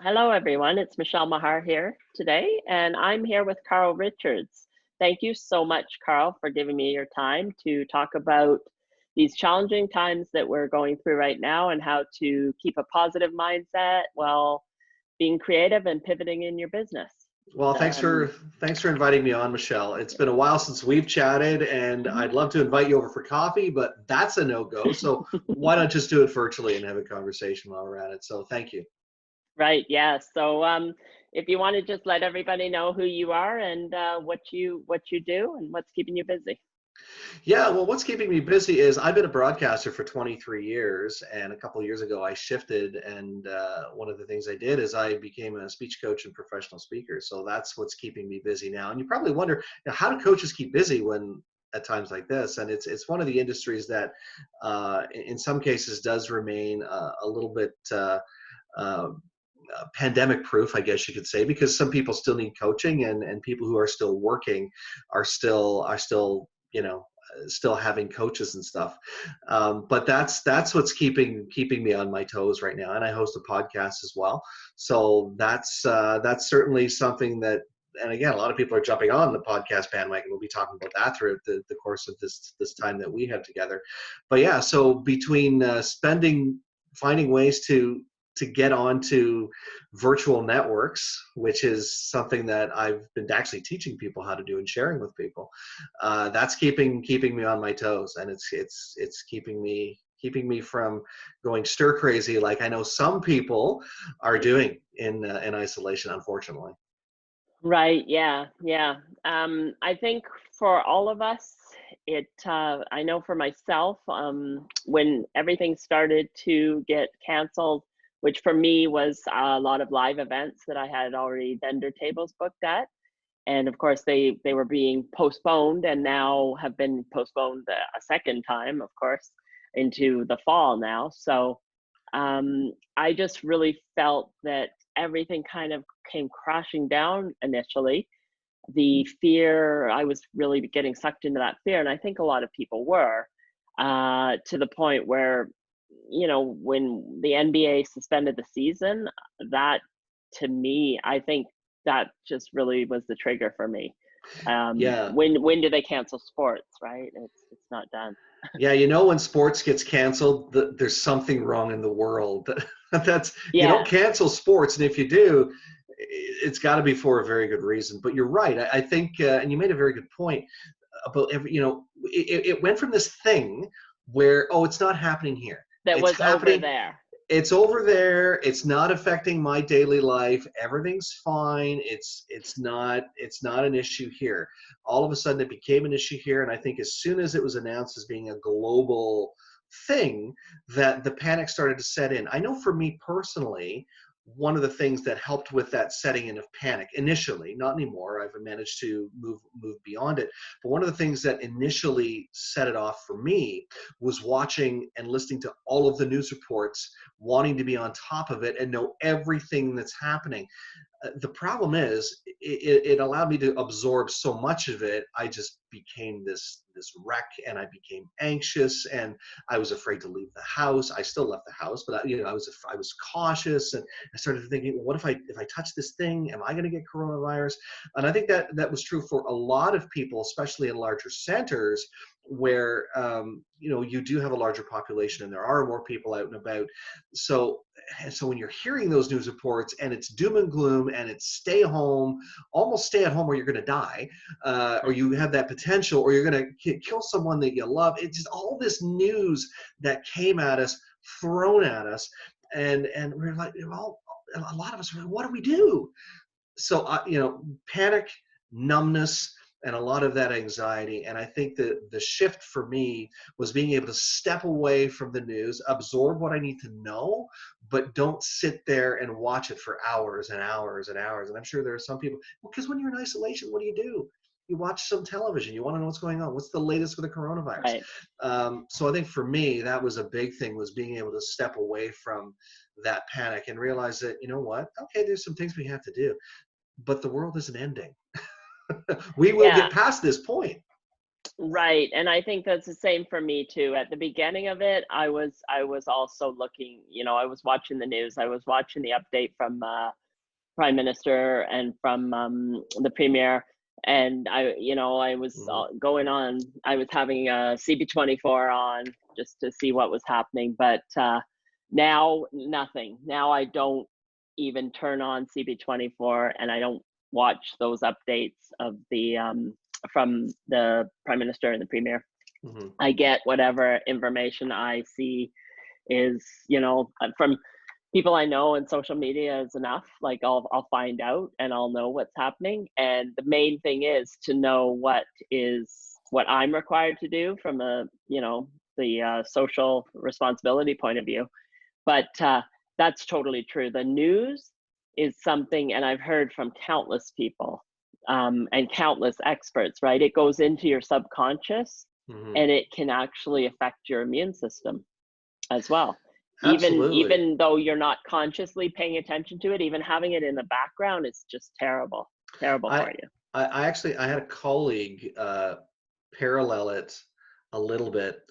Hello, everyone. It's Michele Maher here today, and I'm here with Carl Richards. Thank you so much, Carl, for giving me your time to talk about these challenging times that we're going through right now and how to keep a positive mindset while being creative and pivoting in your business. Well, Um, thanks for inviting me on, Michelle. It's been a while since we've chatted, and I'd love to invite you over for coffee, but that's a no-go. So why not just do it virtually and have a conversation while we're at it? So thank you. right, yeah. So if you want to just let everybody know who you are and what you do and what's keeping you busy. Yeah, well, what's keeping me busy is I've been a broadcaster for 23 years, and a couple of years ago I shifted, and one of the things I did is I became a speech coach and professional speaker. So that's what's keeping me busy now. And you probably wonder, how do coaches keep busy when at times like this? And it's one of the industries that, in some cases, does remain a little bit. Uh, Pandemic proof, I guess you could say, because some people still need coaching, and people who are still working are still still having coaches and stuff. But that's what's keeping me on my toes right now. And I host a podcast as well, so that's certainly something that. And again, a lot of people are jumping on the podcast bandwagon. We'll be talking about that throughout the course of this time that we have together. But yeah, so between finding ways to get onto virtual networks, which is something that I've been actually teaching people how to do and sharing with people. That's keeping me on my toes, and it's keeping me from going stir crazy like I know some people are doing in isolation, unfortunately. Right, yeah, yeah. I think for all of us, I know for myself, when everything started to get canceled, which for me was a lot of live events that I had already vendor tables booked at. And of course, they were being postponed and now have been postponed a second time, of course, into the fall now. So I just really felt that everything kind of came crashing down initially. The fear, I was really getting sucked into that fear, and I think a lot of people were, to the point where, when the NBA suspended the season, that to me, I think that just really was the trigger for me. Yeah. When do they cancel sports, right? It's not done. Yeah, when sports gets canceled, there's something wrong in the world. That's You don't Yeah, cancel sports, and if you do, it's got to be for a very good reason. But you're right. I think, and you made a very good point about it went from this thing where, oh, it's not happening here. that It's was over happening. there. It's over there. It's not affecting my daily life. Everything's fine. It's not an issue here. All of a sudden it became an issue here, and I think as soon as it was announced as being a global thing, that the panic started to set in. I know for me personally, one of the things that helped with that setting in of panic initially, not anymore, I've managed to move beyond it, but one of the things that initially set it off for me was watching and listening to all of the news reports, wanting to be on top of it and know everything that's happening. The problem is it allowed me to absorb so much of it. I just became this wreck, and I became anxious, and I was afraid to leave the house. I still left the house, but I was cautious, and I started thinking, well, what if I touch this thing? Am I going to get coronavirus? And I think that was true for a lot of people, especially in larger centers where you do have a larger population and there are more people out and about. So when you're hearing those news reports and it's doom and gloom and it's stay home, almost stay at home or you're going to die, or you have that potential, or you're going to kill someone that you love. It's just all this news that came at us, thrown at us, and we're like, well, a lot of us are like, what do we do? So panic, numbness, and a lot of that anxiety. And I think that the shift for me was being able to step away from the news, absorb what I need to know, but don't sit there and watch it for hours and hours and hours. And I'm sure there are some people, well, because when you're in isolation, what do? You watch some television. You want to know what's going on. What's the latest with the coronavirus? Right. So I think for me, that was a big thing, was being able to step away from that panic and realize that, you know what? Okay, there's some things we have to do, but the world isn't ending. We will Yeah. get past this point. Right, and I think that's the same for me too. At the beginning of it, I was also looking, I was watching the news. I was watching the update from prime minister and from the premier, and I was Hmm. going on. I was having a CB24 on just to see what was happening, but now nothing. Now I don't even turn on CB24, and I don't watch those updates of the from the prime minister and the premier. Hmm. I get whatever information I see is, from people I know, and social media is enough. Like I'll find out and I'll know what's happening. And the main thing is to know what I'm required to do from the social responsibility point of view. But that's totally true. The news is something, and I've heard from countless people and countless experts, right? It goes into your subconscious Hmm. and it can actually affect your immune system as well. Absolutely. Even though you're not consciously paying attention to it, even having it in the background is just terrible, terrible I, for you. I actually I had a colleague parallel it a little bit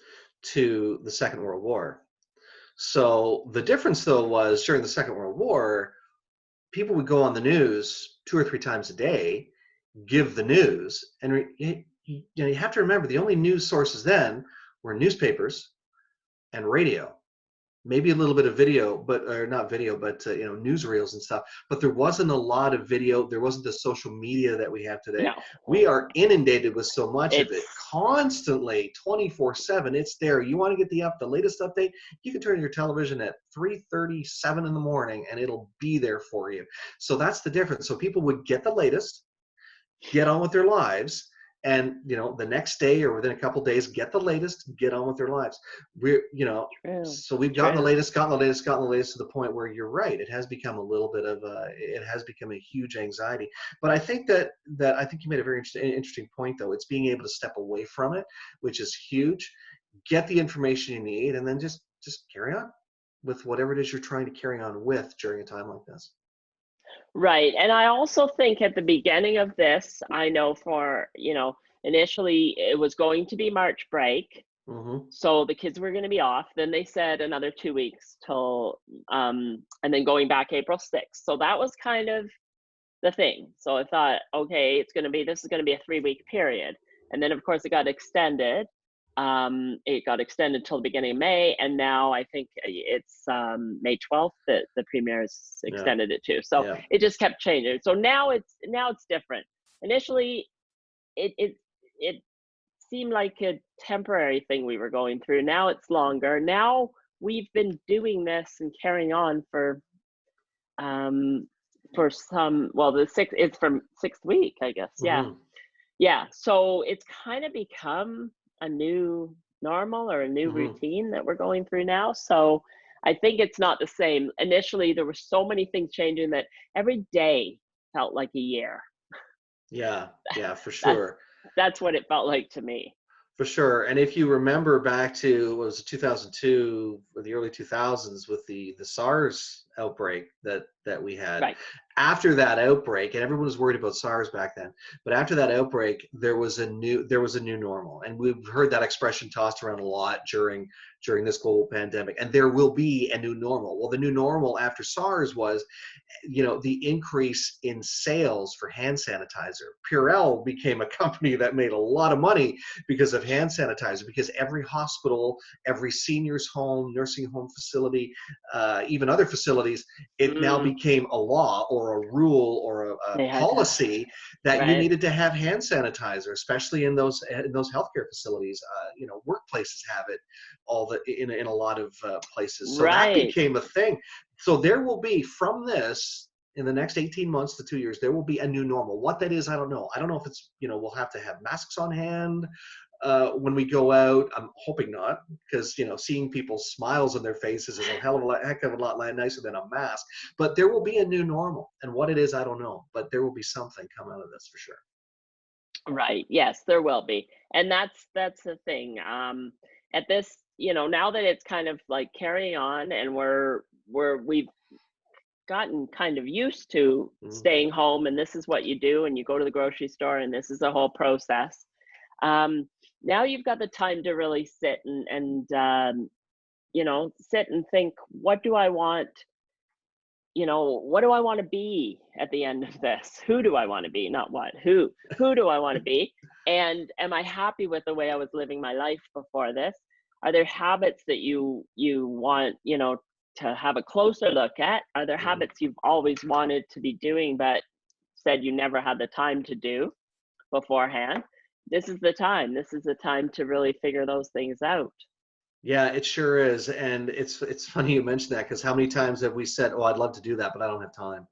to the Second World War. So the difference though was during the Second World War, people would go on the news 2 or 3 times a day, give the news, and you have to remember the only news sources then were newspapers and radio, maybe a little bit of video, but or not video, but newsreels and stuff. But there wasn't a lot of video. There wasn't the social media that we have today. No, We are inundated with so much of it it's constantly, 24/7. It's there. You want to get the latest update? You can turn on your television at 3:37 in the morning, and it'll be there for you. So that's the difference. So people would get the latest, get on with their lives, and the next day or within a couple days get the latest, get on with their lives. We're true, so we've gotten the true. latest, gotten the latest to the point where you're right, it has become a little bit of it has become a huge anxiety. But I think that I think you made a very interesting point, though. It's being able to step away from it, which is huge. Get the information you need, and then just carry on with whatever it is you're trying to carry on with during a time like this. Right. And I also think at the beginning of this, I know initially it was going to be March break. Hmm. So the kids were going to be off. Then they said another 2 weeks till, and then going back April 6th. So that was kind of the thing. So I thought, okay, this is going to be a 3 week period. And then of course it got extended. It got extended till the beginning of May, and now I think it's May 12th that the premier's Yeah. extended it to. So Yeah. it just kept changing. So now it's different. Initially, it seemed like a temporary thing we were going through. Now it's longer. Now we've been doing this and carrying on um for some, well, it's from sixth week, I guess. Yeah. Hmm. Yeah. So it's kind of become a new normal or a new Hmm. routine that we're going through now. So I think it's not the same. Initially there were so many things changing that every day felt like a year. Yeah. Yeah, for That sure. that's what it felt like to me. For sure. And if you remember back to, what was it, 2002 or the early 2000s, with the SARS outbreak that we had. Right. After that outbreak, and everyone was worried about SARS back then, but after that outbreak, there was a new normal. And we've heard that expression tossed around a lot during this global pandemic. And there will be a new normal. Well, the new normal after SARS was the increase in sales for hand sanitizer. Purell became a company that made a lot of money because of hand sanitizer, because every hospital, every seniors home, nursing home facility, even other facilities, it now Mm, became a law or a rule or a they had to, policy that you right. needed to have hand sanitizer, especially in those healthcare facilities. Workplaces have it in a lot of places. So that Right. became a thing. So there will be, from this, in the next 18 months to 2 years, there will be a new normal. What that is, I don't know. I don't know if it's, we'll have to have masks on hand when we go out. I'm hoping not, because seeing people's smiles on their faces is a heck of a lot nicer than a mask. But there will be a new normal, and what it is, I don't know. But there will be something come out of this for sure. Right. Yes, there will be. And that's the thing. At this, now that it's kind of like carrying on, and we've gotten kind of used to Mhm. staying home, and this is what you do, and you go to the grocery store, and this is the whole process. Um, now you've got the time to really sit and you know, sit and think, what do I want? You know, what do I want to be at the end of this? Who do I want to be? Not what, who do I want to be? And am I happy with the way I was living my life before this? Are there habits that you want, you know, to have a closer look at? Are there Mhm. habits you've always wanted to be doing but said you never had the time to do beforehand? This is the time. This is the time to really figure those things out. Yeah, it sure is, and it's funny you mentioned that because how many times have we said, "Oh, I'd love to do that, but I don't have time,"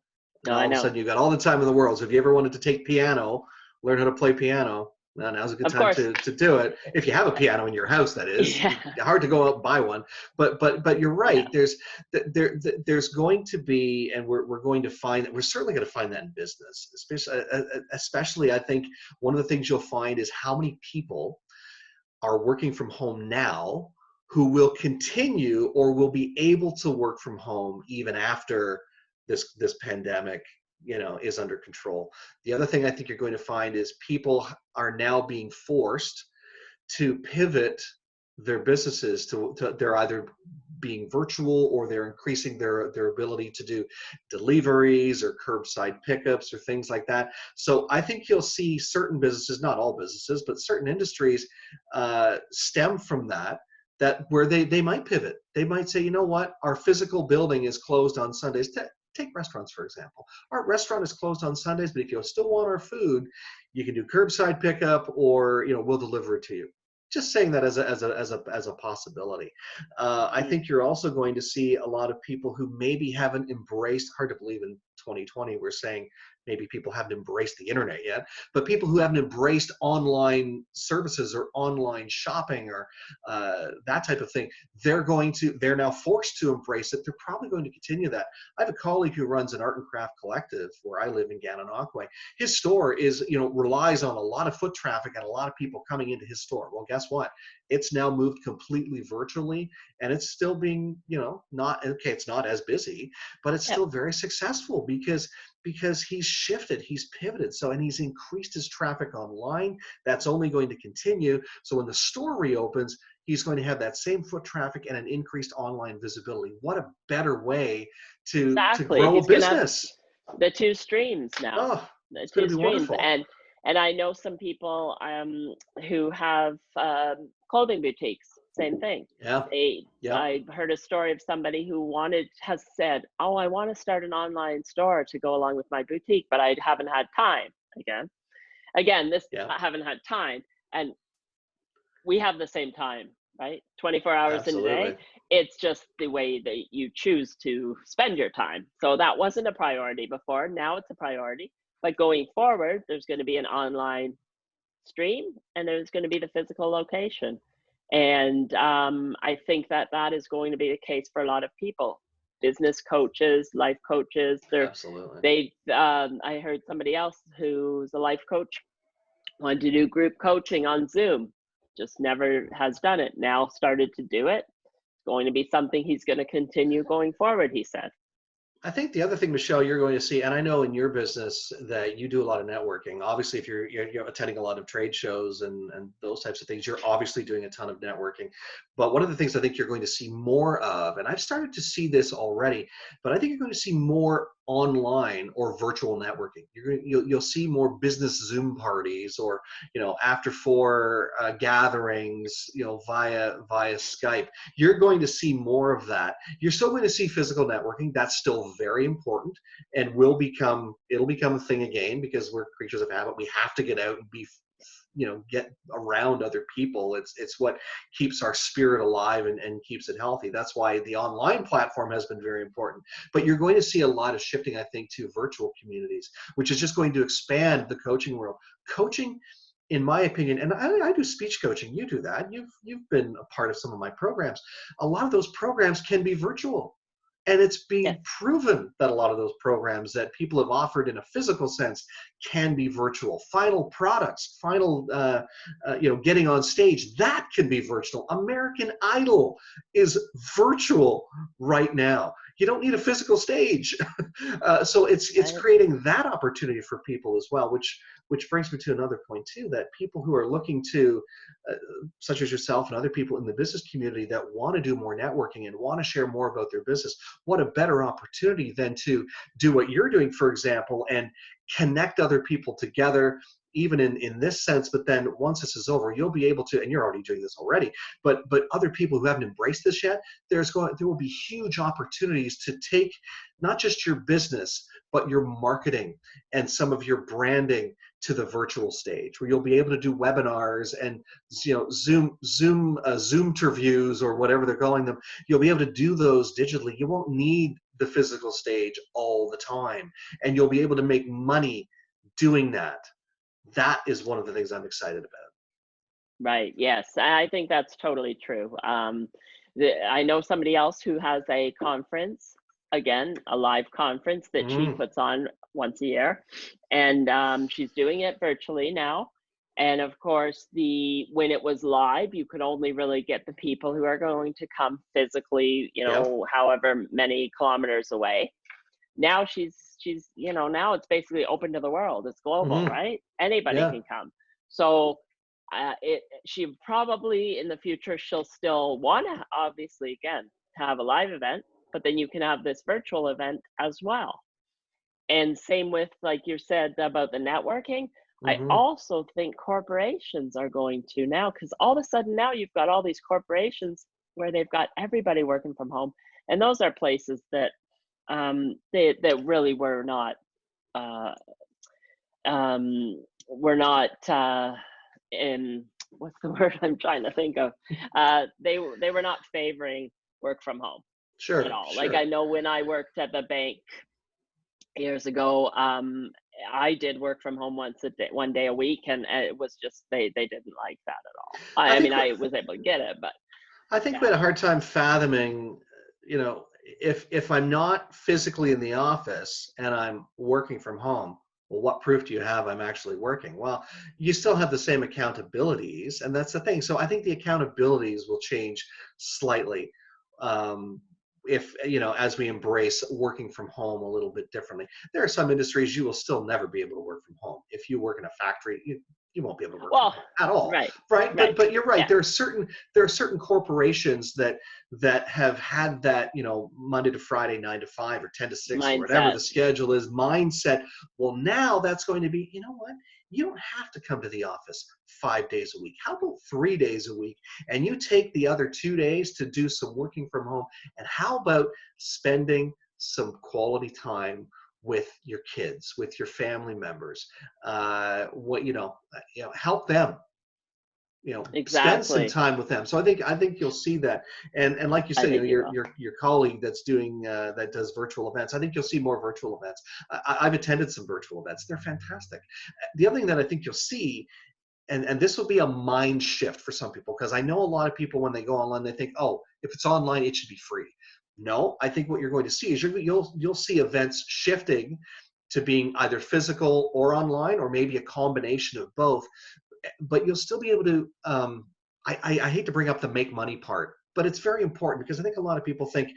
and No, I all of a know. sudden you got all the time in the world. So if you ever wanted to take piano, learn how to play piano, now now's a good Of time course. to do it. If you have a piano in your house, that is. Yeah, Hard to go out and buy one, but you're yeah. right. There's going to be, and we're going to find that we're certainly going to find that in business, especially I think one of the things you'll find is how many people are working from home now who will continue or will be able to work from home even after this pandemic, you know, is under control. The other thing I think you're going to find is people are now being forced to pivot their businesses to they're either being virtual or they're increasing their ability to do deliveries or curbside pickups or things like that. So I think you'll see certain businesses, not all businesses, but certain industries stem from that where they might pivot. They might say, you know what, our physical building is closed on Sundays. Take restaurants, for example. Our restaurant is closed on Sundays, but if you still want our food, you can do curbside pickup or, you know, we'll deliver it to you. Just saying that as a possibility. I Mm. think you're also going to see a lot of people who maybe haven't embraced, hard to believe in 2020, we're saying maybe people haven't embraced the internet yet, but people who haven't embraced online services or online shopping or that type of thing, they're now forced to embrace it. They're probably going to continue that. I have a colleague who runs an art and craft collective where I live in Gananoque. His store is, you know, relies on a lot of foot traffic and a lot of people coming into his store. Well, guess what? It's now moved completely virtually, and it's still being, you know, not okay. It's not as busy, but it's Yep. still very successful because he's shifted, he's pivoted. So, and he's increased his traffic online. That's only going to continue. So when the store reopens, he's going to have that same foot traffic and an increased online visibility. What a better way to Exactly. grow a He's gonna have business. the two streams now. Oh, The it's going two to be streams. wonderful. And I know some people who have clothing boutiques. Same thing. Yeah. They Yep. I heard a story of somebody who has said, "Oh, I want to start an online store to go along with my boutique, but I haven't had time." Again, this Yeah. I haven't had time, and we have the same time, right? 24 hours in a day. Absolutely. It's just the way that you choose to spend your time. So that wasn't a priority before. Now it's a priority. But going forward, there's going to be an online stream and there's going to be the physical location. And I think that that is going to be the case for a lot of people. Business coaches, life coaches. Absolutely. I heard somebody else who's a life coach wanted to do group coaching on Zoom, just never has done it. Now started to do it. It's going to be something he's going to continue going forward, he said. I think the other thing, Michelle, you're going to see, and I know in your business that you do a lot of networking. Obviously, if you're attending a lot of trade shows and those types of things, you're obviously doing a ton of networking. But one of the things I think you're going to see more of, and I've started to see this already, but I think you're going to see more online or virtual networking. You'll see more business Zoom parties or, you know, after four gatherings, you know, via Skype. You're going to see more of that. You're still going to see physical networking. That's still very important and it'll become a thing again because we're creatures of habit. We have to get out and be, you know, get around other people. It's what keeps our spirit alive and keeps it healthy. That's why the online platform has been very important. But you're going to see a lot of shifting, I think, to virtual communities, which is just going to expand the coaching world. Coaching, in my opinion, and I do speech coaching. You do that. You've been a part of some of my programs. A lot of those programs can be virtual. And it's Yes, being proven that a lot of those programs that people have offered in a physical sense can be virtual. Final products, you know, getting on stage, that can be virtual. American Idol is virtual right now. You don't need a physical stage. So it's Right. creating that opportunity for people as well, which brings me to another point too, that people who are looking to, uh, such as yourself and other people in the business community that want to do more networking and want to share more about their business, what a better opportunity than to do what you're doing, for example, and connect other people together, even in this sense. But then once this is over, you'll be able to, and you're already doing this already, but other people who haven't embraced this yet, there will be huge opportunities to take not just your business, but your marketing and some of your branding to the virtual stage, where you'll be able to do webinars and, Zoom interviews, or whatever they're calling them. You'll be able to do those digitally. You won't need the physical stage all the time, and you'll be able to make money doing that. That is one of the things I'm excited about. Right. Yes, I think that's totally true. I know somebody else who has a conference, again, a live conference that she Mm, puts on once a year, and she's doing it virtually now. And of course, the when it was live, you could only really get the people who are going to come physically, yep. however many kilometers away. Now now it's basically open to the world. It's global, Mm, right? Anybody yeah. can come. So she probably in the future she'll still want to obviously again have a live event, but then you can have this virtual event as well. And same with like you said about the networking. I Hmm. also think corporations are going to now, because all of a sudden now you've got all these corporations where they've got everybody working from home, and those are places that that really uh, were not in what's the word I'm trying to think of? They were not favoring work from home at Sure, all. Like I sure. know when I worked at the bank years ago, I did work from home one day a week, and it was just they didn't like that at all. I I mean, think I was able to get it, but I think we yeah, had a hard time fathoming, if I'm not physically in the office and I'm working from home, well, what proof do you have I'm actually working? Well, you still have the same accountabilities, and that's the thing. So I think the accountabilities will change slightly, um, if as we embrace working from home a little bit differently. There are some industries you will still never be able to work from home. If you work in a factory, you won't be able to work from well, home at all, right, right? right, But you're right. yeah, There are certain corporations that have had that, Monday to Friday, 9 to 5 or 10 to 6 or whatever mindset, the schedule is, mindset. Well, now that's going to be, what? You don't have to come to the office 5 days a week. How about 3 days a week? And you take the other 2 days to do some working from home. And how about spending some quality time with your kids, with your family members? Help them, spend some exactly. time with them. So I think you'll see that. And like you I said, think you will. your colleague that does virtual events, I think you'll see more virtual events. I've attended some virtual events. They're fantastic. The other thing that I think you'll see, and this will be a mind shift for some people, because I know a lot of people, when they go online, they think, oh, if it's online it should be free. No, I think what you're going to see is you'll see events shifting to being either physical or online, or maybe a combination of both. But you'll still be able to, I hate to bring up the make money part, but it's very important, because I think a lot of people think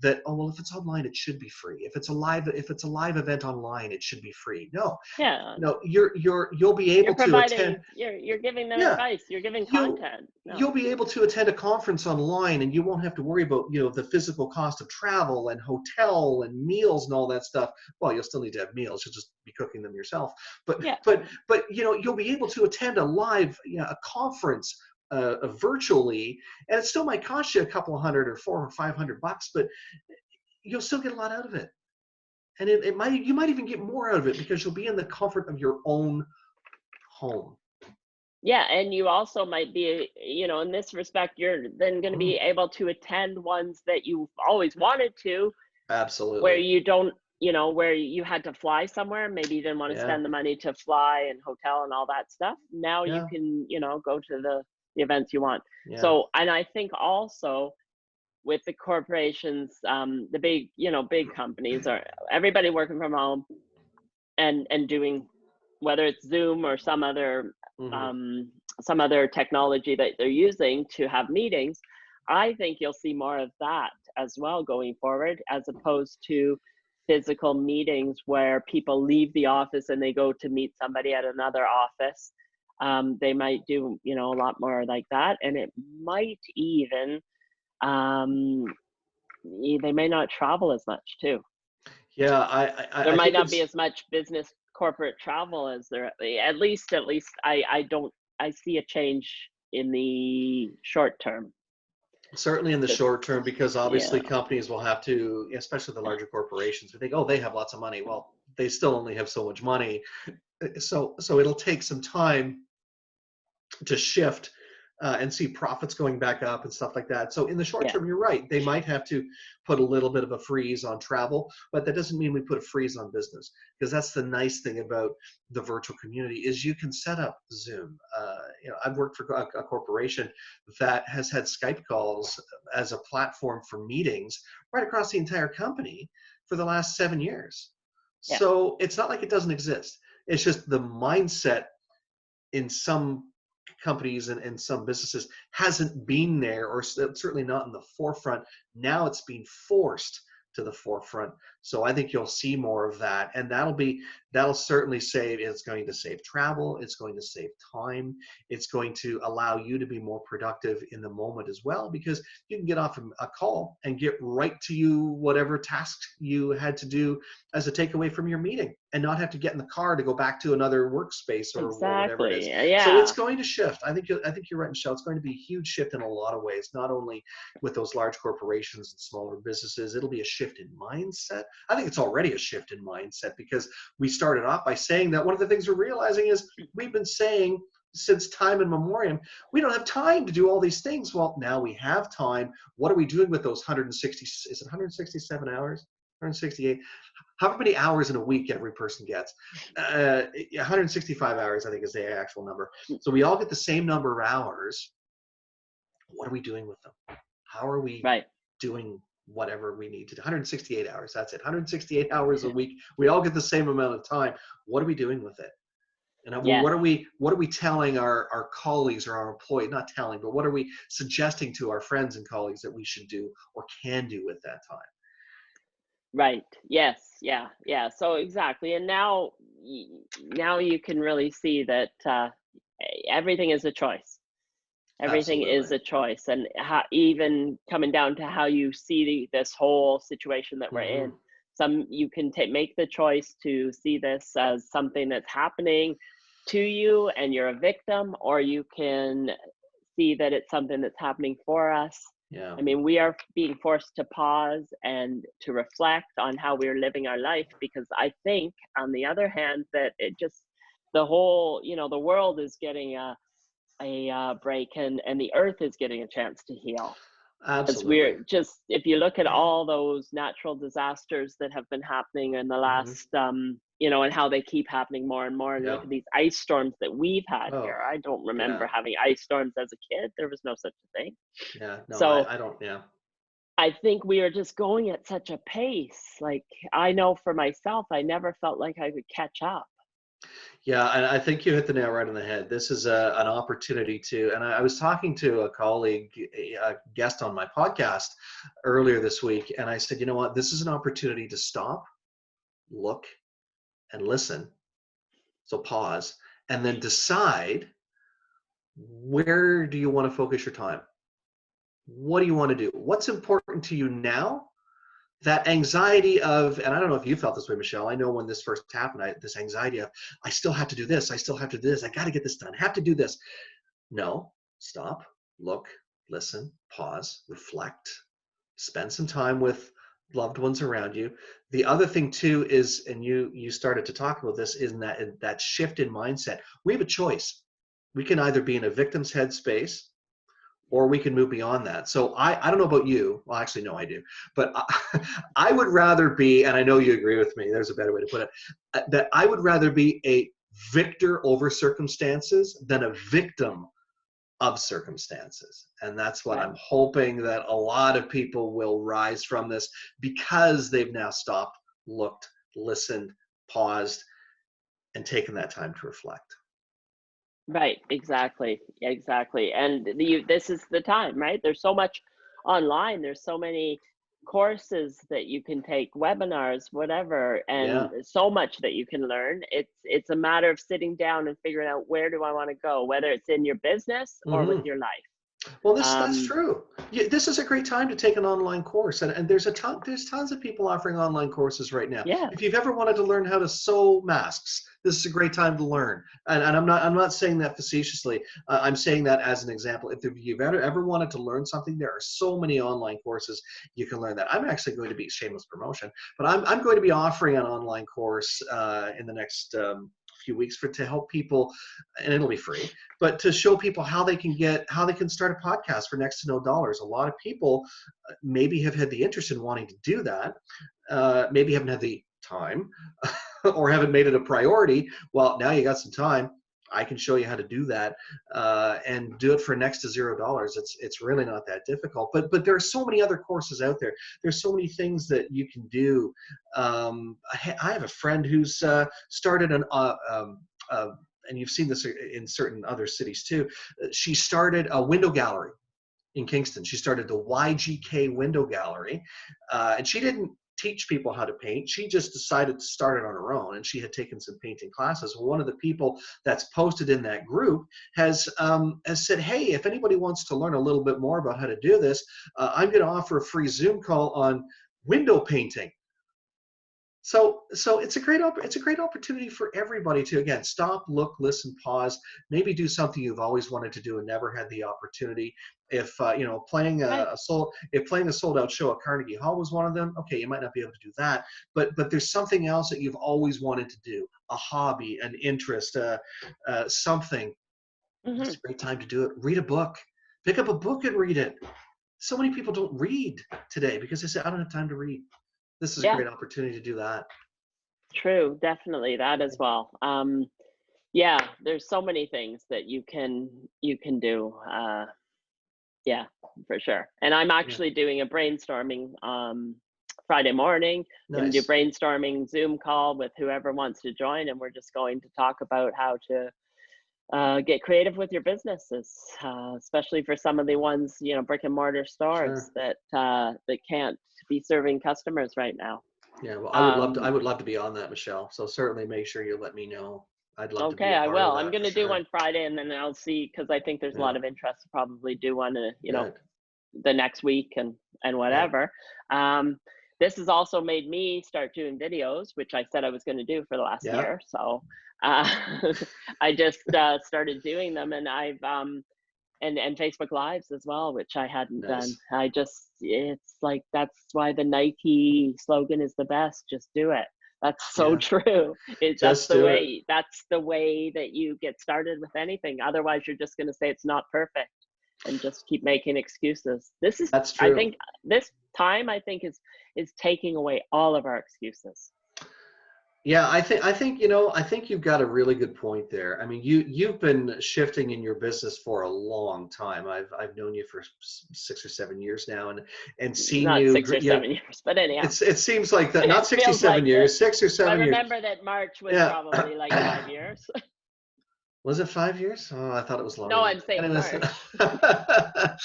that, oh, well, if it's online it should be free. If it's a live event online it should be free. No, Yeah, no, you'll be able to attend. you're giving them Yeah, advice, you're giving you'll content. No. you'll be able to attend a conference online, and you won't have to worry about, the physical cost of travel and hotel and meals and all that stuff. Well, you'll still need to have meals. You'll just be cooking them yourself. But Yeah. you'll be able to attend a live, a conference, virtually, and it still might cost you a couple of hundred or $400 or $500, but you'll still get a lot out of it. And you might even get more out of it, because you'll be in the comfort of your own home. Yeah, and you also might be, in this respect, you're then going to be Mm, able to attend ones that you've always wanted to, where absolutely. you don't, where you had to fly somewhere. Maybe you didn't want to Yeah. spend the money to fly and hotel and all that stuff. Now you Yeah. can, go to the events you want. Yeah. So, and I think also with the corporations, the big, big companies are everybody working from home and doing whether it's Zoom or Hmm. um, some other technology that they're using to have meetings. I think you'll see more of that as well going forward, as opposed to physical meetings where people leave the office and they go to meet somebody at another office. They might do, you know, a lot more like that, and it might even um, they may not travel as much too. Yeah, There I might think not be it's as much business corporate travel as there, at least I don't, I see a change in the short term. certainly in the Just short term, because yeah, obviously companies will have to, especially the larger corporations, we think, oh, they have lots of money. Well, they still only have so much money. So it'll take some time to shift and see profits going back up and stuff like that. So in the short yeah, term, you're right. They might have to put a little bit of a freeze on travel, but that doesn't mean we put a freeze on business, because that's the nice thing about the virtual community is you can set up Zoom. You know, I've worked for a corporation that has had Skype calls as a platform for meetings right across the entire company for the last 7 years. yeah, So it's not like it doesn't exist. It's just the mindset in some companies and some businesses hasn't been there, or certainly not in the forefront. Now it's being forced to the forefront. So I think you'll see more of that, and that'll certainly save. It's going to save travel, it's going to save time, it's going to allow you to be more productive in the moment as well, because you can get off a call and get right to you whatever task you had to do as a takeaway from your meeting, and not have to get in the car to go back to another workspace or whatever it is. exactly. So it's Yeah, going to shift. I think you're right, Michelle. It's going to be a huge shift in a lot of ways, not only with those large corporations and smaller businesses. It'll be a shift in mindset. I think it's already a shift in mindset, because we started off by saying that one of the things we're realizing is we've been saying since time immemorial, we don't have time to do all these things. Well, now we have time. What are we doing with those 160, is it 167 hours? 168? However many hours in a week every person gets. 165 hours, I think, is the actual number. So we all get the same number of hours. What are we doing with them? How are we right. doing whatever we need to do? 168 hours, that's it. 168 hours a week. We all get the same amount of time. What are we doing with it? And Yes, what are we telling our colleagues or our employees? Not telling, but what are we suggesting to our friends and colleagues that we should do or can do with that time? right. Yes, yeah, yeah. So exactly, and now now you can really see that everything is a choice. Everything is Absolutely. a choice, and how, even coming down to how you see this whole situation that we're Hmm. in. Some you can make the choice to see this as something that's happening to you and you're a victim, or you can see that it's something that's happening for us. Yeah, I mean, we are being forced to pause and to reflect on how we're living our life, because I think, on the other hand, that it just, the whole, you know, the world is getting a break, and the earth is getting a chance to heal. As absolutely. we're just, if you look at all those natural disasters that have been happening in the Hmm. last, you know, and how they keep happening more and more. And look Yeah. at these ice storms that we've had Oh, here. I don't remember yeah. having ice storms as a kid. There was no such a thing. Yeah. No, So I don't. Yeah. I think we are just going at such a pace. Like, I know for myself, I never felt like I could catch up. Yeah, and I think you hit the nail right on the head. This is an opportunity to, and I was talking to a colleague, a guest on my podcast earlier this week, and I said, you know what, this is an opportunity to stop, look, and listen. So pause, and then decide, where do you want to focus your time? What do you want to do? What's important to you now? That anxiety of, and I don't know if you felt this way, Michelle. I know when this first happened, this anxiety of, I still have to do this. I still have to do this. I got to get this done. I have to do this. No, stop, look, listen, pause, reflect, spend some time with loved ones around you. The other thing too is, and you started to talk about this, is that shift in mindset. We have a choice. We can either be in a victim's headspace, or we can move beyond that. So I don't know about you. Well, actually, no, I do. But I would rather be, and I know you agree with me, there's a better way to put it, that I would rather be a victor over circumstances than a victim of circumstances. And that's what Right. I'm hoping, that a lot of people will rise from this, because they've now stopped, looked, listened, paused, and taken that time to reflect. Right, exactly, exactly, and this is the time, right? There's so much. online. There's so many courses that you can take, webinars, whatever, and Yeah. so much that you can learn. It's a matter of sitting down and figuring out where do I want to go, whether it's in your business or with Hmm. your life. Well, that's Um, true. Yeah, this is a great time to take an online course, and there's tons of people offering online courses right now. yeah. If you've ever wanted to learn how to sew masks, this is a great time to learn. And I'm not saying that facetiously. I'm saying that as an example. If you've ever wanted to learn something, there are so many online courses you can learn that. I'm actually going to be, shameless promotion, but I'm going to be offering an online course in the next few weeks to help people, and it'll be free, but to show people how they can start a podcast for next to no dollars. A lot of people maybe have had the interest in wanting to do that, maybe haven't had the time or haven't made it a priority. Well, now you got some time. I can show you how to do that, and do it for next to $0. It's really not that difficult. But there are so many other courses out there. There's so many things that you can do. I have a friend who's started and you've seen this in certain other cities too. She started a window gallery in Kingston. She started the YGK Window Gallery, and she didn't teach people how to paint. She just decided to start it on her own, and she had taken some painting classes. Well, one of the people that's posted in that group has said, "Hey, if anybody wants to learn a little bit more about how to do this, I'm going to offer a free Zoom call on window painting." So it's a great opportunity for everybody to, again, stop, look, listen, pause, maybe do something you've always wanted to do and never had the opportunity. If Right. playing a sold out show at Carnegie Hall was one of them, okay, you might not be able to do that, but there's something else that you've always wanted to do, a hobby, an interest, something. It's Hmm. a great time to do it. Read a book, pick up a book and read it. So many people don't read today because they say, I don't have time to read. This is a Yeah. great opportunity to do that. True. Definitely that as well. Yeah. There's so many things that you can do. Yeah, for sure. And I'm Yeah. actually doing a brainstorming Friday morning. Going to do Nice. brainstorming Zoom call with whoever wants to join, and we're just going to talk about how to get creative with your businesses, especially for some of the ones, brick and mortar stores Sure. that can't be serving customers right now. Yeah. Well, I Um, would love to be on that, Michelle. So certainly make sure you let me know. I'd love to be okay, a I part of will. I'm that going for to do sure. one Friday, and then I'll see because I think there's a lot Yeah. of interest to probably do one, Good. the next week and Yeah. whatever. Um, this has also made me start doing videos, which I said I was going to do for the last Yeah. year. So uh, I just started doing them, and I've and Facebook Lives as well, which I hadn't done. Nice. It's like that's why the Nike slogan is the best. Just do it. That's so Yeah. true. Just do it. That's the way that you get started with anything. Otherwise, you're just going to say it's not perfect and just keep making excuses. That's I true. think this time, I think is taking away all of our excuses. Yeah, I think you've got a really good point there. I mean, you've been shifting in your business for a long time. I've known you for 6 or 7 years now, and seen Not you. 6 or 7 years, but anyhow, It seems like that. it Not feels 67 like it. years, six or But seven years. remember that March was Yeah. probably like 5 years. Was it 5 years? Oh, I thought it was longer No, than I'm that. saying Anyways, March.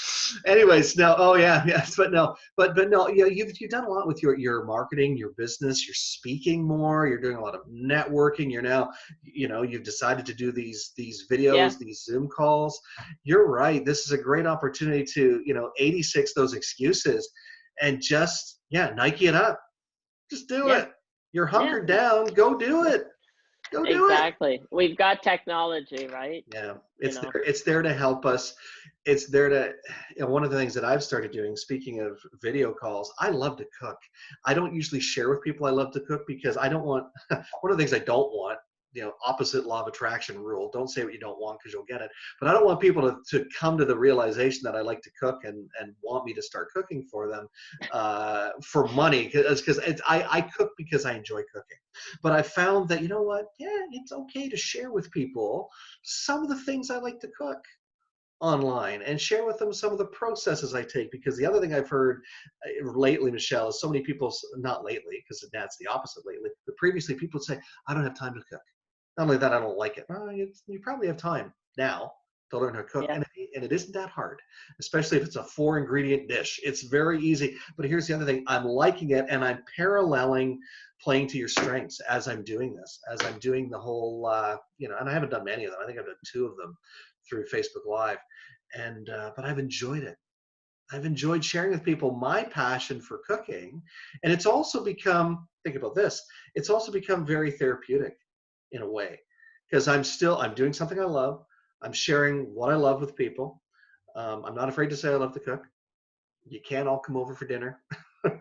anyways, no. Oh yeah, yes, but no, but no. Yeah, you've done a lot with your marketing, your business. You're speaking more. You're doing a lot of networking. You're now, you've decided to do these Yeah, videos, these Zoom calls. You're right. This is a great opportunity to 86 those excuses, and just, yeah, Nike it up. Just do yeah, it. You're yeah. hunkered down. Go do it. Go do it. Exactly. We've got technology, right? Yeah, You know. it's there to help us. It's there to, one of the things that I've started doing, speaking of video calls, I love to cook. I don't usually share with people I love to cook because I don't want, one of the things I don't want, opposite law of attraction rule, don't say what you don't want because you'll get it. But I don't want people to come to the realization that I like to cook and want me to start cooking for them for money, because I cook because I enjoy cooking. But I found that, you know what, yeah, it's okay to share with people some of the things I like to cook online and share with them some of the processes I take. Because the other thing I've heard lately, Michelle, is so many people, not lately, because that's the opposite lately, but previously people would say, I don't have time to cook. Not only that, I don't like it. Well, you probably have time now, to learn how to cook. Yeah. And it isn't that hard, especially if it's a 4-ingredient dish. It's very easy. But here's the other thing. I'm liking it, and I'm paralleling playing to your strengths as I'm doing this, as I'm doing the whole, and I haven't done many of them. I think I've done 2 of them through Facebook Live. And, but I've enjoyed it. I've enjoyed sharing with people my passion for cooking. And it's also become, think about this, it's also become very therapeutic in a way, because I'm doing something I love. I'm sharing what I love with people. I'm not afraid to say I love to cook. You can't all come over for dinner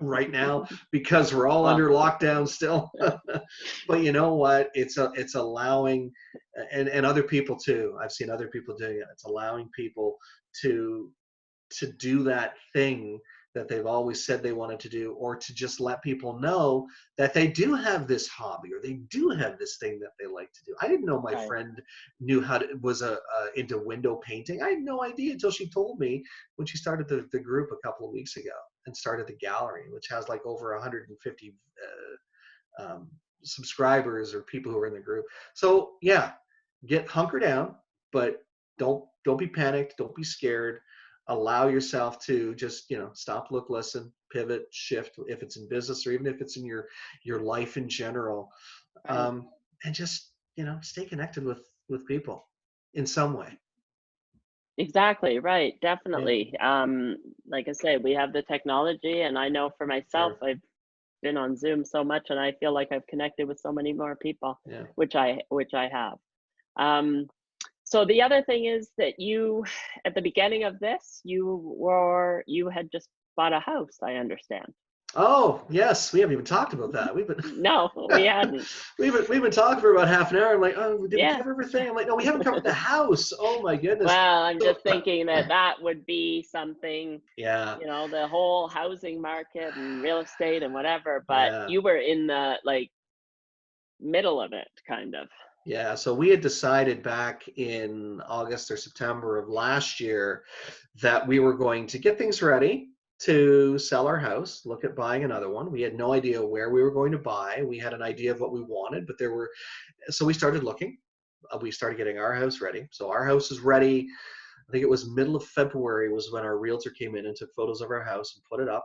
right now because we're all Well, under lockdown still. But you know what? It's allowing, and other people too. I've seen other people doing it. It's allowing people to do that thing that they've always said they wanted to do, or to just let people know that they do have this hobby, or they do have this thing that they like to do. I didn't know my right, friend knew how to, was into window painting. I had no idea until she told me when she started the group a couple of weeks ago and started the gallery, which has like over 150 subscribers or people who are in the group. So yeah, hunker down, but don't be panicked. Don't be scared. Allow yourself to just stop, look, listen, pivot, shift, if it's in business or even if it's in your life in general, right. and just stay connected with people in some way. Exactly, right, Yeah, definitely. Like I say, we have the technology, and I know for myself, sure. I've been on Zoom so much, and I feel like I've connected with so many more people, Yeah. which I have. Um, so the other thing is that you, at the beginning of this, you had just bought a house, I understand. Oh yes, we haven't even talked about that. We've been No, we hadn't. we've been talking for about half an hour. I'm like, oh, did we Yeah. cover everything? I'm like, no, we haven't covered the house. Oh my goodness. Well, I'm So just thinking that that would be something, yeah, the whole housing market and real estate and whatever, but yeah. you were in the like middle of it, kind of. Yeah, so we had decided back in August or September of last year that we were going to get things ready to sell our house, look at buying another one. We had no idea where we were going to buy. We had an idea of what we wanted, but so we started looking. We started getting our house ready. So our house is ready. I think it was middle of February was when our realtor came in and took photos of our house and put it up.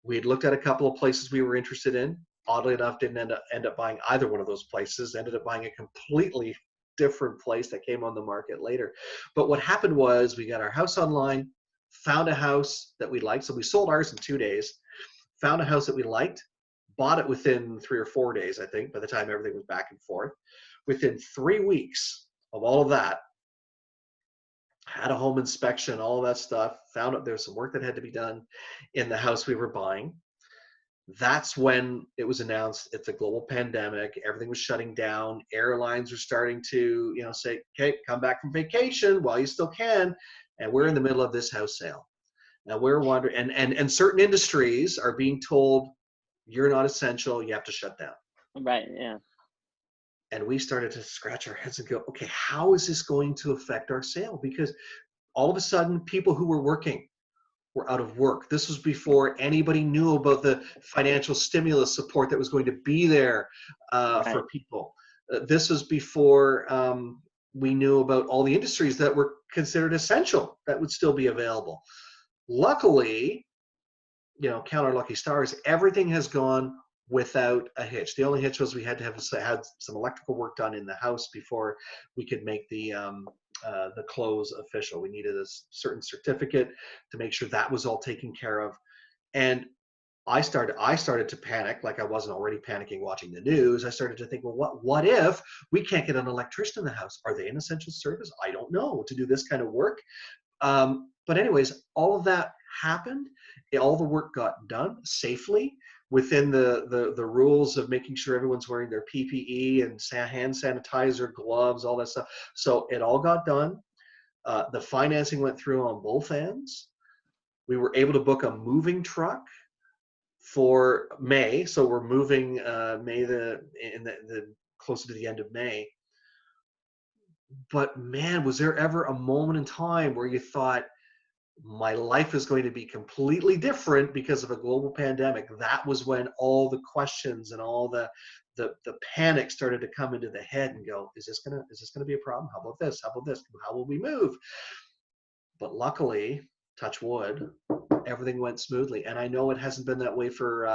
We had looked at a couple of places we were interested in. Oddly enough, didn't end up buying either one of those places. Ended up buying a completely different place that came on the market later. But what happened was we got our house online, found a house that we liked. So we sold ours in 2 days, found a house that we liked, bought it within 3 or 4 days, I think, by the time everything was back and forth. Within 3 weeks of all of that, had a home inspection, all of that stuff, found out there was some work that had to be done in the house we were buying. That's when it was announced it's a global pandemic. Everything was shutting down. Airlines were starting to, say, okay, come back from vacation while you still can. And we're in Yeah. the middle of this house sale. Now we're wondering, and certain industries are being told you're not essential, you have to shut down. Right. Yeah. And we started to scratch our heads and go, okay, how is this going to affect our sale? Because all of a sudden, people who were working were out of work. This was before anybody knew about the financial stimulus support that was going to be there Right. for people. This was before we knew about all the industries that were considered essential that would still be available. Luckily, count our lucky stars, everything has gone without a hitch. The only hitch was we had to have had some electrical work done in the house before we could make the close official. We needed a certain certificate to make sure that was all taken care of. And I started to panic, like I wasn't already panicking watching the news. I started to think, well, what if we can't get an electrician in the house? Are they an essential service? I don't know, to do this kind of work. But anyways, all of that happened. All the work got done safely within the rules of making sure everyone's wearing their PPE and hand sanitizer, gloves, all that stuff. So it all got done. The financing went through on both ends. We were able to book a moving truck for May. So we're moving May the closer to the end of May. But man, was there ever a moment in time where you thought, my life is going to be completely different because of a global pandemic. That was when all the questions and all the panic started to come into the head and go, is this gonna be a problem? How about this? How about this? How will we move? But luckily, touch wood, everything went smoothly. And I know it hasn't been that way for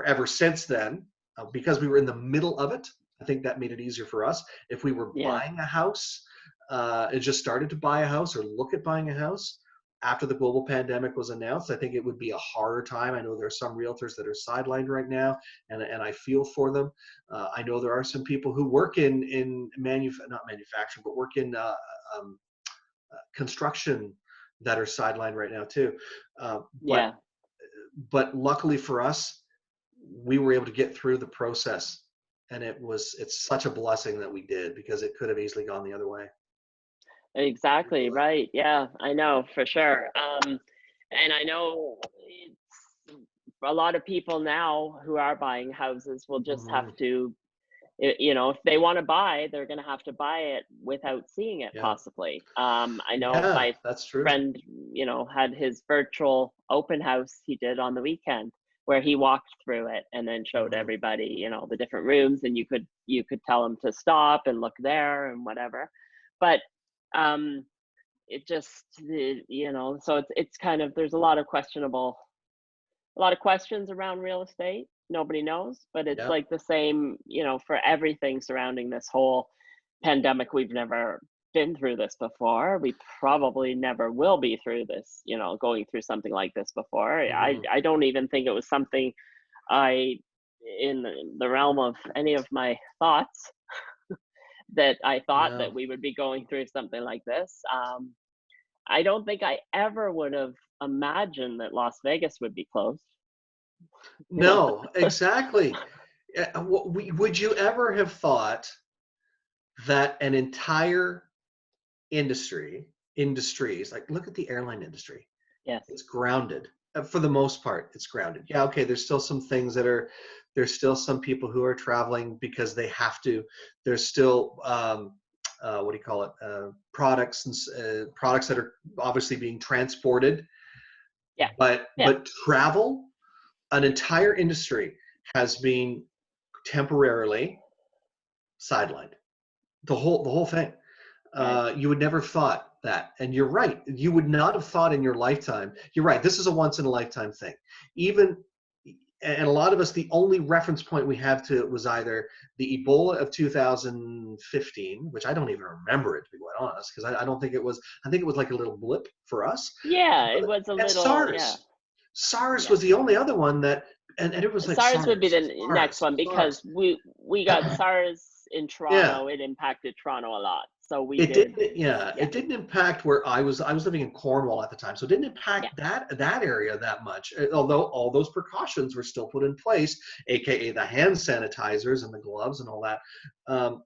ever since then, because we were in the middle of it. I think that made it easier for us. If we were Yeah. buying a house, and just started to buy a house or look at buying a house after the global pandemic was announced, I think it would be a harder time. I know there are some realtors that are sidelined right now, and I feel for them. I know there are some people who work in not manufacturing, but work in um, construction that are sidelined right now too. Uh, Yeah. but but luckily for us, we were able to get through the process, and it's such a blessing that we did, because it could have easily gone the other way. Exactly, right. Yeah, I know for sure. And I know it's a lot of people now who are buying houses will just have Mhm. to, if they want to buy, they're going to have to buy it without seeing it Yeah, possibly. I know yeah, my that's true. friend, had his virtual open house he did on the weekend where he walked through it and then showed Mhm. everybody, the different rooms, and you could tell them to stop and look there and whatever. But um it just so it's kind of, there's a lot of questions around real estate. Nobody knows, but it's Yep. like the same, for everything surrounding this whole pandemic. We've never been through this before. We probably never will be through this, going through something like this before. I Mhm. I don't even think it was something I, in the realm of any of my thoughts, that I thought Yeah. that we would be going through something like this. I don't think I ever would have imagined that Las Vegas would be closed. You know? No, exactly. Would you ever have thought that an entire industries, like, look at the airline industry. Yes. It's grounded. For the most part, it's grounded. Yeah, okay, there's still some things that are, there's still some people who are traveling because they have to. There's still, what do you call it? Products and products that are obviously being transported. Yeah. Yeah. But travel, an entire industry has been temporarily sidelined. The whole thing. Right. You would never have thought that. And you're right. You would not have thought in your lifetime. You're right. This is a once in a lifetime thing. Even, and a lot of us, the only reference point we have to it was either the Ebola of 2015, which I don't even remember it, to be quite honest, because I don't think it was, I think it was like a little blip for us. Yeah, it was a And little, yeah. SARS. SARS Yeah. was the only other one that, and it was like SARS would be the SARS, next SARS, one because SARS. we got SARS in Yeah. Toronto. It impacted Toronto a lot. So we It did, didn't, yeah, yeah. it didn't impact where I was. I was living in Cornwall at the time, so it didn't Yeah. impact that area that much. Although all those precautions were still put in place, aka the hand sanitizers and the gloves and all that, um,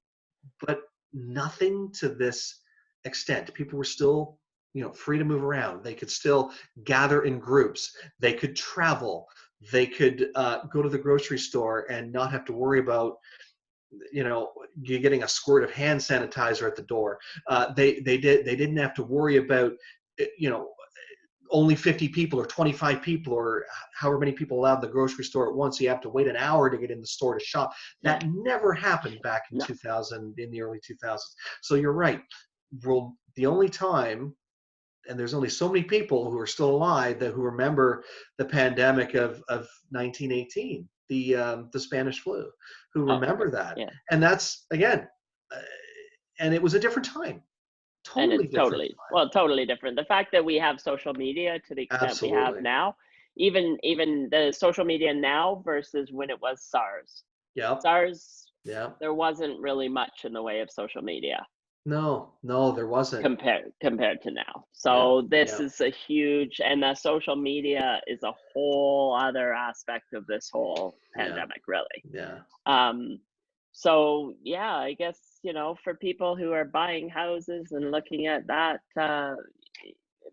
but nothing to this extent. People were still, free to move around. They could still gather in groups. They could travel. They could go to the grocery store and not have to worry about, you getting a squirt of hand sanitizer at the door. They didn't have to worry about, you know only 50 people or 25 people or however many people allowed in the grocery store at once. So you have to wait an hour to get in the store to shop. Yeah. That never happened back in No. 2000, in the early 2000s. So you're right. Well, the only time, and there's only so many people who are still alive that who remember the pandemic of 1918, the Spanish flu, who Oh, remember that. yeah. And that's again, uh, and it was a different time, And totally it's different totally different. The fact that we have social media to the time. extent we have Absolutely. now, even the social media now versus when it was SARS. Yep. SARS, Yep. there wasn't really much in the way of social media No, no, there wasn't. compared to now. Yeah, So this yeah, is a huge, and the social media is a whole other aspect of this whole yeah, pandemic, really. yeah, Um, so yeah, I guess, for people who are buying houses and looking at that,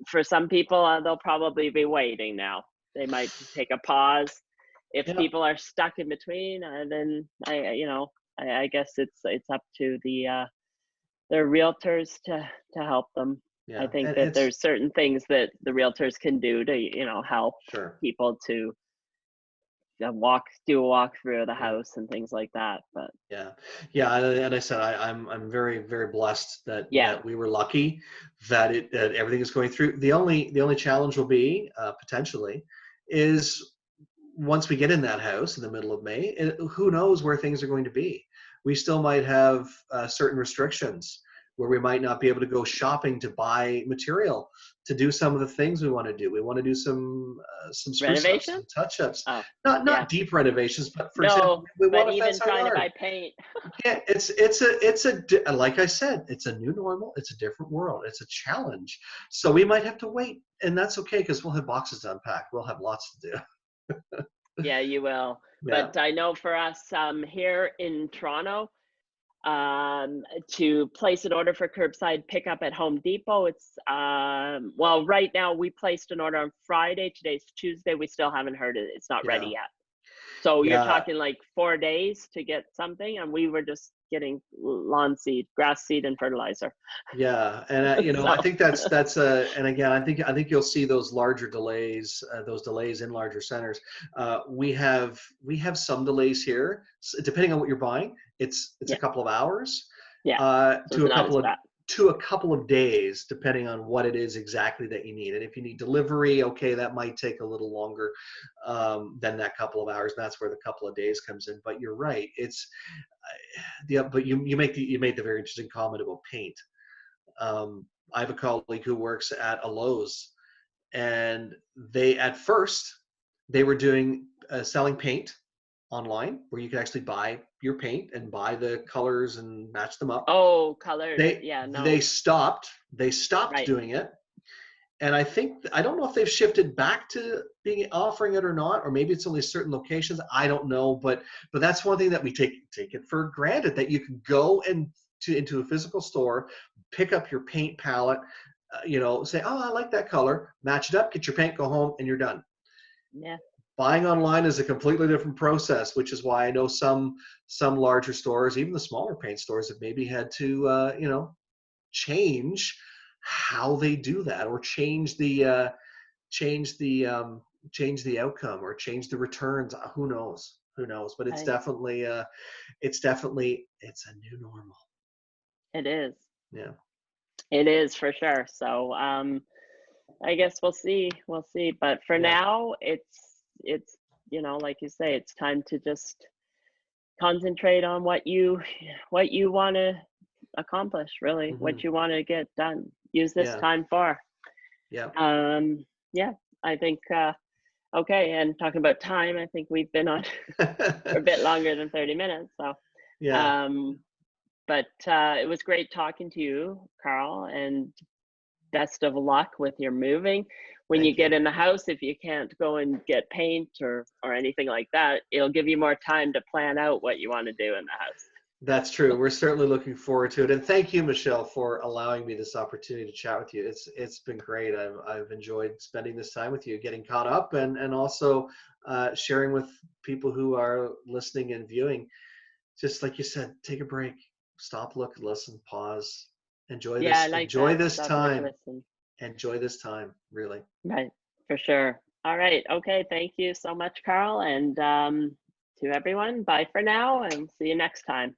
for some people, they'll probably be waiting now. They might take a pause. If yeah. people are stuck in between, then I guess it's up to the realtors to help them. I Yeah, think and that it's there's certain things that the realtors can do to, help sure. people to do a walk through of the Yeah. house and things like that. But Yeah, yeah, and I said I'm very very blessed yeah, that we were lucky that everything is going through. The only challenge will be potentially is once we get in that house in the middle of May, who knows where things are going to be. We still might have certain restrictions where we might not be able to go shopping to buy material to do some of the things we want to do. We want to do some spruce ups, renovation. some touch ups, Oh, not yeah. deep renovations, but for example, No, we but want to even fence our trying to yard. buy paint. Yeah, like I said, it's a new normal. It's a different world. It's a challenge. So we might have to wait, and that's okay because we'll have boxes to unpack. We'll have lots to do. Yeah, you will. Yeah, But I know for us here in Toronto, to place an order for curbside pickup at Home Depot, it's well, right now we placed an order on Friday. Today's Tuesday. We still haven't heard it. It's not ready yeah, yet. So you're yeah, talking like 4 days to get something, and we were just getting lawn seed, grass seed, and fertilizer. yeah. And I So think that's and again, I think you'll see those larger delays, those delays in larger centers. We have some delays here, depending on what you're buying. It's a yeah, couple of hours, yeah. So to it's a not as couple of bad. days, depending on what it is exactly that you need. And if you need delivery, okay, that might take a little longer than that couple of hours. And that's where the couple of days comes in. But you're right. It's yeah. But you made the very interesting comment about paint. I have a colleague who works at a Lowe's, and they at first they were doing selling paint online, where you could actually buy your paint and buy the colors and match them up. Oh, colors. They Yeah, they no, stopped they stopped right. doing it, and I don't know if they've shifted back to being offering it or not, or maybe it's only certain locations. I don't know, but that's one thing that we take it for granted, that you can go into a physical store, pick up your paint palette, say, oh, I like that color, match it up, get your paint, go home, and you're done. Yeah, Buying online is a completely different process, which is why I know some larger stores, even the smaller paint stores, have maybe had to change how they do that, or change the change the outcome, or change the returns. Who knows? Who knows? But it's I, definitely it's a new normal. it is. Yeah. It is for sure. So I guess we'll see. We'll see. But for Yeah. now, it's like you say, it's time to just concentrate on what you want to accomplish, really, Hmm. what you want to get done. Use this Yeah. time for. Yeah. Yeah, I think okay, and talking about time, I think we've been on for a bit longer than 30 minutes. So Yeah. um but it was great talking to you, Carl, and best of luck with your moving. When you Thank get you. in the house, if you can't go and get paint or anything like that, it'll give you more time to plan out what you want to do in the house. That's true. We're certainly looking forward to it. And thank you, Michelle, for allowing me this opportunity to chat with you. It's been great. I've enjoyed spending this time with you, getting caught up, and also sharing with people who are listening and viewing. Just like you said, take a break, stop, look, listen, pause, enjoy Yeah, I this, like enjoy that. this Stop, look, time, listen. enjoy this time. Really. Right, for sure. All right. Okay. Thank you so much, Carl. And to everyone, bye for now and see you next time.